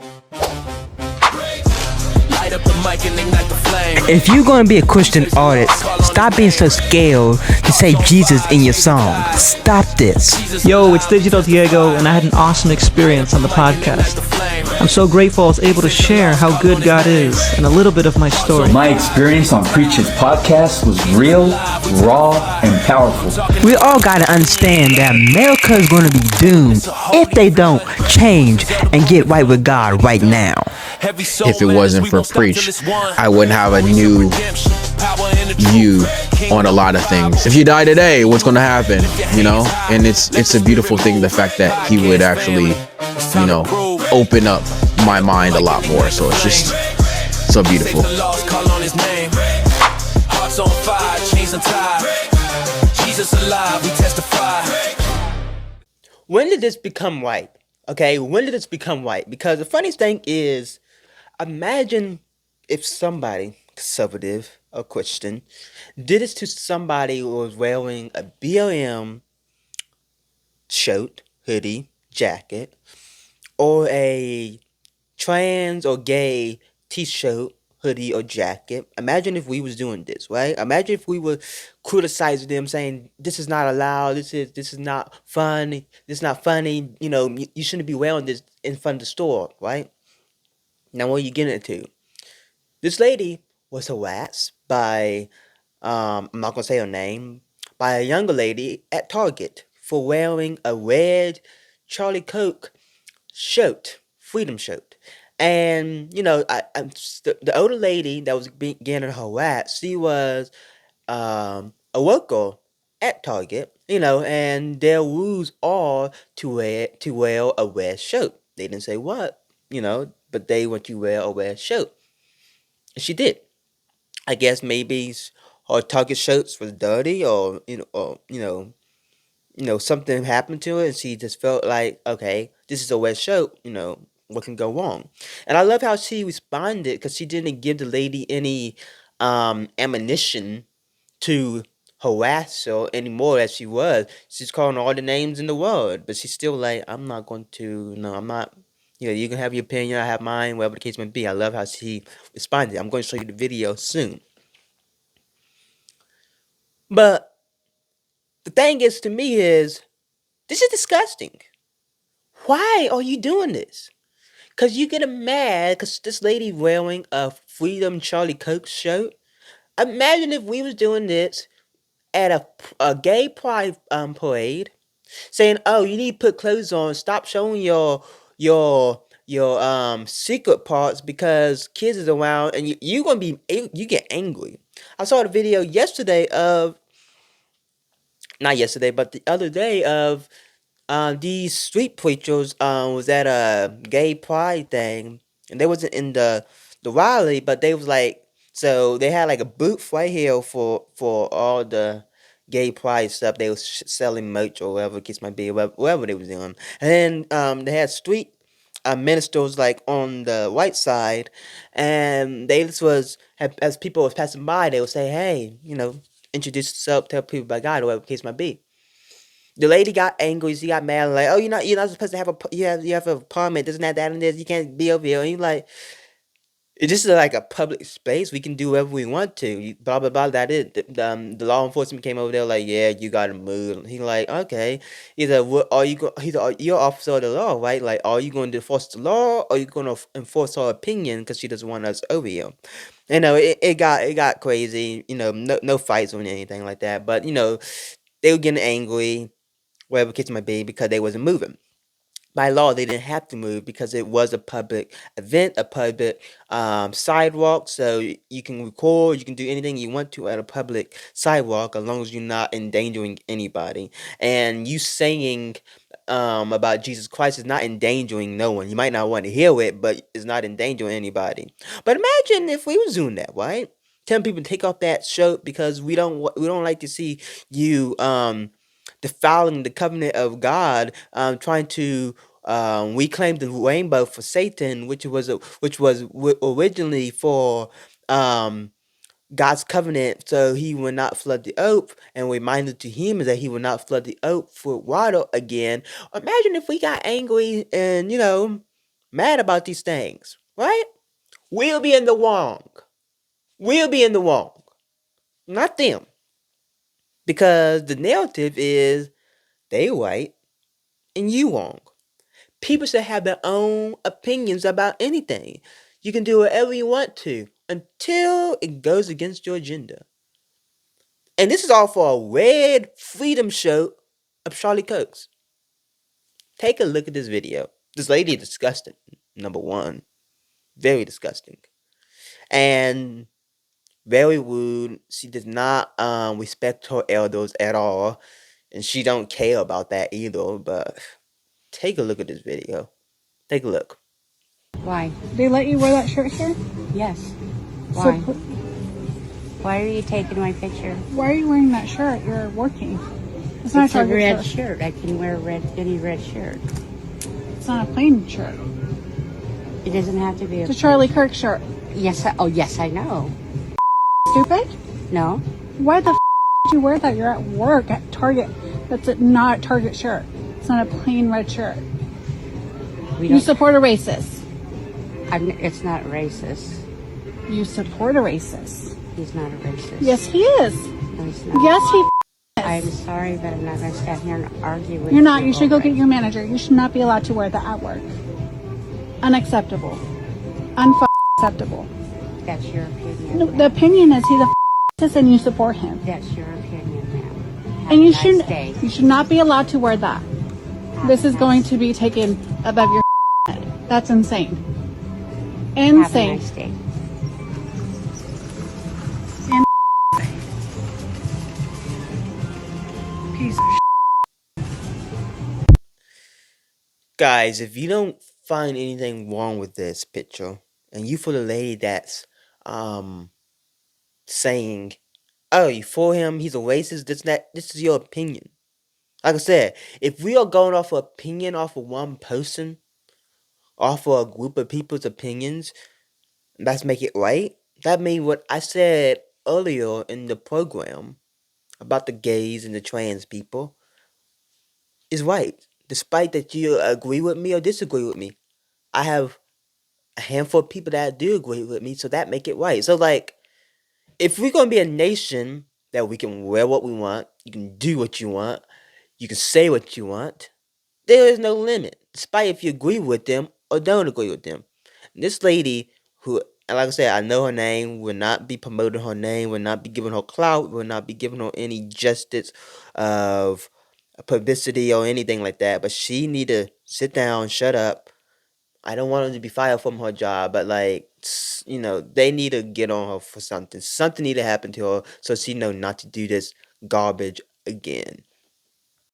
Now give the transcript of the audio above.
Light up the mic and ignite the flame. If you're gonna be a Christian artist, stop being so scared to say Jesus in your song. Stop this. Yo, it's Digital Diego, and I had an awesome experience on the podcast. I'm so grateful I was able to share how good God is and a little bit of my story. My experience on Preach's podcast was real, raw, and powerful. We all gotta understand that America is gonna be doomed if they don't change and get right with God right now. If it wasn't for Preach, I wouldn't have a new view on a lot of things. If you die today, what's going to happen? You know, and it's a beautiful thing, the fact that he would actually, you know, open up my mind a lot more. So it's just so beautiful. When did this become right? Okay, when did this become right? Because the funniest thing is, imagine if somebody, conservative or Christian, did this to somebody who was wearing a BLM shirt, hoodie, jacket, or a trans or gay t-shirt, hoodie, or jacket. Imagine if we was doing this, right? Imagine if we were criticizing them, saying this is not allowed, this is not funny, this is not funny. You know, you shouldn't be wearing this in front of the store, right? Now, what are you getting into? This lady was harassed by, I'm not gonna say her name, by a younger lady at Target for wearing a red Charlie Kirk shirt, freedom shirt. And, you know, the older lady that was getting harassed, she was a worker at Target, you know, and their rules are to wear a red shirt. They didn't say what, you know, but they want you to wear a red shirt. And she did. I guess maybe her Target shirts was dirty, or something happened to it, and she just felt like, okay, this is a red shirt, you know, what can go wrong? And I love how she responded, because she didn't give the lady any ammunition to harass her anymore as she was. She's calling all the names in the world, but she's still like, I'm not going to, no, I'm not, you know, you can have your opinion, I have mine, whatever the case may be. I love how she responded. I'm going to show you the video soon. But the thing is, to me, is this is disgusting. Why are you doing this? Because you get mad because this lady wearing a Freedom Charlie Kirk shirt. Imagine if we was doing this at a gay pride parade, saying, "Oh, you need to put clothes on. Stop showing your secret parts because kids is around, and you gonna be you get angry." I saw the video yesterday of, not yesterday, but the other day of these street preachers was at a gay pride thing, and they wasn't in the rally, but they was like, so they had like a booth right here for all the gay pride stuff. They was selling merch or whatever the case might be, whatever they was doing. And then they had street ministers like on the right side, and they just was, as people was passing by, they would say, "Hey, you know, introduce yourself, tell people about God," or whatever the case might be. The lady got angry. She got mad, like, "Oh, you're not supposed to have you have a permit. This and that and this. You can't be over here." And you like, this is like a public space. We can do whatever we want to. Blah blah blah. That is the law enforcement came over there like, "Yeah, you gotta move." He like, "Okay." He's like, "What are you going?" He's like, "You're officer of the law, right? Like, are you going to enforce the law, or are you going to enforce her opinion because she doesn't want us over here?" You know, it got crazy. You know, no fights or anything like that. But you know, they were getting angry, whatever the case might be, because they wasn't moving. By law, they didn't have to move because it was a public event, a public sidewalk. So you can record, you can do anything you want to at a public sidewalk as long as you're not endangering anybody. And you saying about Jesus Christ is not endangering no one. You might not want to hear it, but it's not endangering anybody. But imagine if we was doing that, right? Telling people to take off that shirt because we don't like to see you defiling the covenant of God, trying to reclaim the rainbow for Satan, which was originally for God's covenant, so he will not flood the earth, and reminded to him that he will not flood the earth with water again. Imagine if we got angry and, you know, mad about these things, right? We'll be in the wrong. We'll be in the wrong, not them. Because the narrative is they right and you wrong. People should have their own opinions about anything. You can do whatever you want to until it goes against your agenda. And this is all for a red freedom show of Charlie Kirk's. Take a look at this video. This lady is disgusting, number one. Very disgusting. And very rude. She does not respect her elders at all. And she don't care about that either. But take a look at this video. Take a look. Why? They let you wear that shirt here? Yes. So Why? Why are you taking my picture? why are you wearing that shirt? You're working. It's not It's a a Target red shirt. shirt. I can wear any red shirt. It's not a plain shirt. It doesn't have to be It's a Charlie Kirk shirt. Yes. Yes, I know. Stupid? No. Why the did you wear that? You're at work at Target. That's not a Target shirt. It's not a plain red shirt. We You don't. support a racist. It's not racist. You support a racist. He's not a racist. Yes, he is. No, he's not. Yes, he I'm sorry, but I'm not going to stand here and argue with you. You're not. You should go over get it. your manager. You should not be allowed to wear that at work. Unacceptable. Unacceptable. That's your opinion. No, the opinion is he's a racist and you support him. That's your opinion, ma'am. Have And a you nice shouldn't. day. You should not be allowed to wear that. This is going to be taken above your head. That's insane. Have a Insane. nice day. Piece of Guys, if you don't find anything wrong with this picture, and you for the lady that's saying, "Oh, you for him? He's a racist." This is your opinion. Like I said, if we are going off of opinion off of one person, off of a group of people's opinions, let's make it right. That means what I said earlier in the program about the gays and the trans people is right. Despite that you agree with me or disagree with me, I have a handful of people that do agree with me, so that make it right. So like, if we're gonna be a nation that we can wear what we want, you can do what you want, you can say what you want, there is no limit, despite if you agree with them or don't agree with them. This lady, who, and like I said, I know her name, will not be promoting her name, will not be giving her clout, will not be giving her any justice of publicity or anything like that, but she need to sit down, shut up. I don't want her to be fired from her job, but like, they need to get on her for something. Something need to happen to her so she know not to do this garbage again.